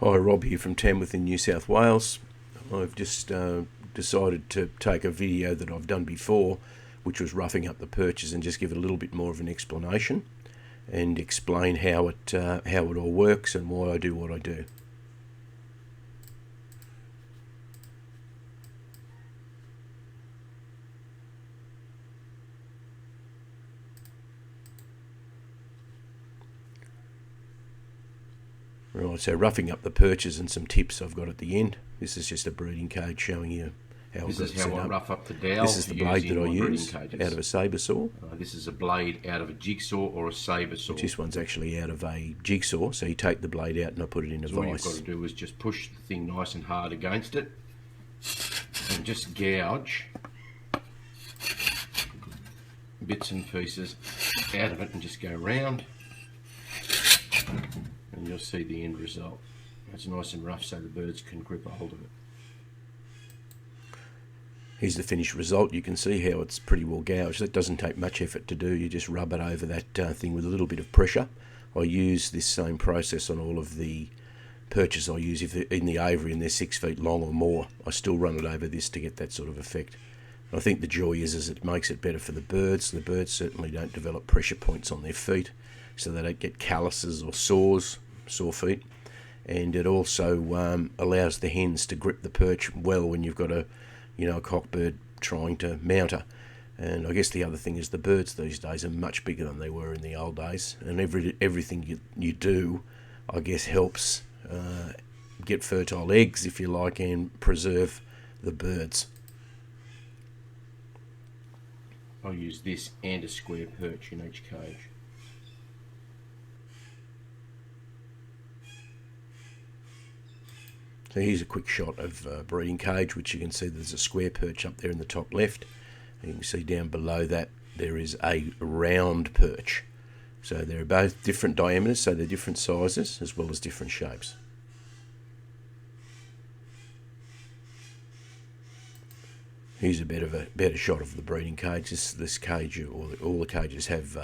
Hi, Rob here from Tamworth in New South Wales. I've just decided to take a video that I've done before, which was roughing up the perches, and just give it a little bit more of an explanation and explain how it all works and why I do what I do. Right, so roughing up the perches and some tips I've got at the end. This is just a breeding cage showing you how I've got it set up. This is how I rough up the dowels. This is the blade that I use out of a sabre saw. This is a blade out of a jigsaw or a sabre saw. This one's actually out of a jigsaw, so you take the blade out and I put it in a So vise. all you've got to do is just push the thing nice and hard against it and just gouge bits and pieces out of it and just go round, and you'll see the end result. It's nice and rough so the birds can grip a hold of it. Here's the finished result. You can see how it's pretty well gouged. That doesn't take much effort to do. You just rub it over that thing with a little bit of pressure. I use this same process on all of the perches I use. If they're in the aviary and they're 6 feet long or more, I still run it over this to get that sort of effect. And I think the joy is it makes it better for the birds. The birds certainly don't develop pressure points on their feet, so they don't get calluses or sore feet. And it also allows the hens to grip the perch well when you've got a cockbird trying to mount her. And I guess the other thing is the birds these days are much bigger than they were in the old days, and everything you do, I guess, helps get fertile eggs, if you like, and preserve the birds. I'll use this and a square perch in each cage. So here's a quick shot of a breeding cage, which you can see there's a square perch up there in the top left. And you can see down below that there is a round perch. So they're both different diameters, so they're different sizes as well as different shapes. Here's a better shot of the breeding cage. This cage, all the cages have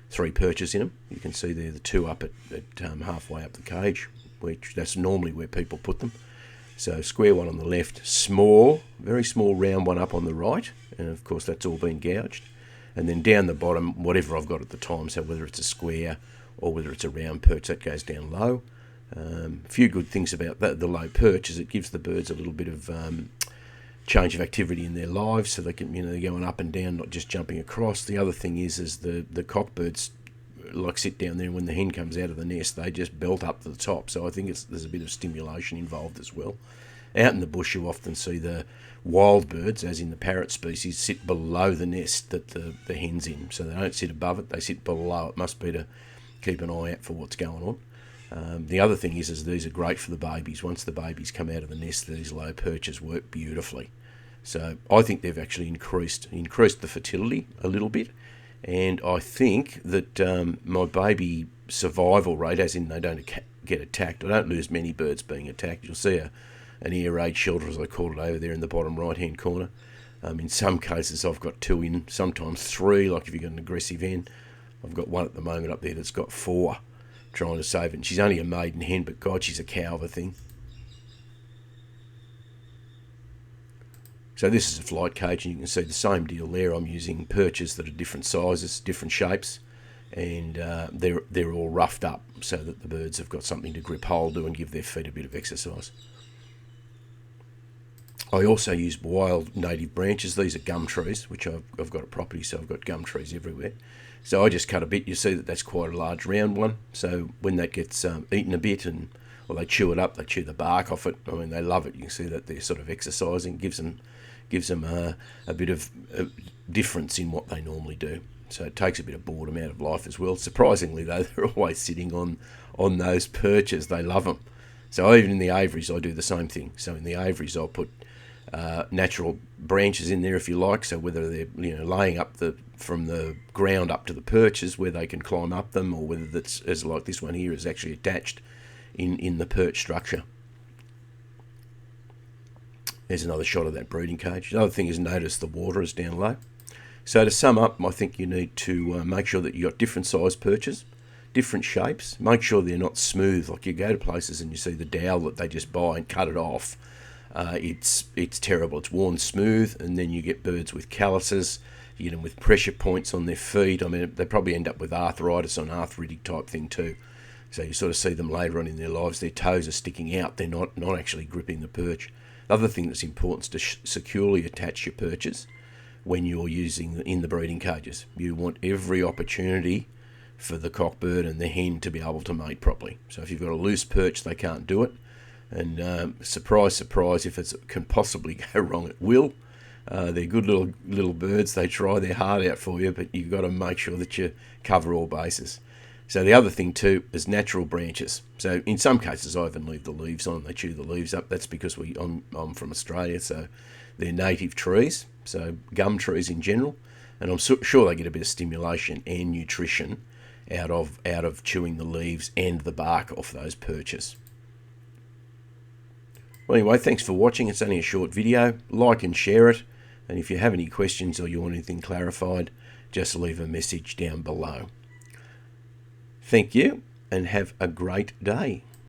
3 perches in them. You can see there the 2 up at halfway up the cage, which that's normally where people put them. So square one on the left, small, very small round one up on the right, and of course that's all been gouged. And then down the bottom, whatever I've got at the time, so whether it's a square or whether it's a round perch, that goes down low. A few good things about the low perch is it gives the birds a little bit of change of activity in their lives, so they can, they're going up and down, not just jumping across. The other thing is the cockbirds sit down there, and when the hen comes out of the nest, they just belt up to the top. So I think there's a bit of stimulation involved as well. Out in the bush, you often see the wild birds, as in the parrot species, sit below the nest that the hen's in. So they don't sit above it, they sit below it. Must be to keep an eye out for what's going on. The other thing is these are great for the babies. Once the babies come out of the nest, these low perches work beautifully. So I think they've actually increased the fertility a little bit. And I think that my baby survival rate, as in they don't get attacked, I don't lose many birds being attacked. You'll see an ear raid shelter, as I call it, over there in the bottom right-hand corner. In some cases, I've got 2 in, sometimes 3, like if you've got an aggressive hen. I've got one at the moment up there that's got 4 trying to save it. And she's only a maiden hen, but God, she's a cow of a thing. So this is a flight cage, and you can see the same deal there. I'm using perches that are different sizes, different shapes, and they're all roughed up so that the birds have got something to grip hold to and give their feet a bit of exercise. I also use wild native branches. These are gum trees, which I've got a property, so I've got gum trees everywhere. So I just cut a bit. You see that's quite a large round one. So when that gets eaten a bit, or they chew it up, they chew the bark off it. I mean, they love it. You can see that they're sort of exercising, gives them a bit of difference in what they normally do. So it takes a bit of boredom out of life as well. Surprisingly, though, they're always sitting on those perches. They love them. So even in the aviaries, I do the same thing. So in the aviaries, I'll put natural branches in there, if you like. So whether they're laying up from the ground up to the perches where they can climb up them, or whether that's, as like this one here, is actually attached in the perch structure. There's another shot of that breeding cage. The other thing is, notice the water is down low. So to sum up, I think you need to make sure that you've got different size perches, different shapes. Make sure they're not smooth. Like you go to places and you see the dowel that they just buy and cut it off. It's terrible. It's worn smooth, and then you get birds with calluses. You get them with pressure points on their feet. I mean, they probably end up with arthritis or an arthritic type thing too. So you sort of see them later on in their lives. Their toes are sticking out. They're not actually gripping the perch. The other thing that's important is to securely attach your perches when you're using in the breeding cages. You want every opportunity for the cockbird and the hen to be able to mate properly. So if you've got a loose perch, they can't do it. And surprise, surprise, if it can possibly go wrong, it will. They're good little birds. They try their heart out for you, but you've got to make sure that you cover all bases. So the other thing too is natural branches. So in some cases, I even leave the leaves on. They chew the leaves up. That's because I'm from Australia, so they're native trees, so gum trees in general. And I'm sure they get a bit of stimulation and nutrition out of chewing the leaves and the bark off those perches. Well, anyway, thanks for watching. It's only a short video. Like and share it. And if you have any questions or you want anything clarified, just leave a message down below. Thank you, and have a great day.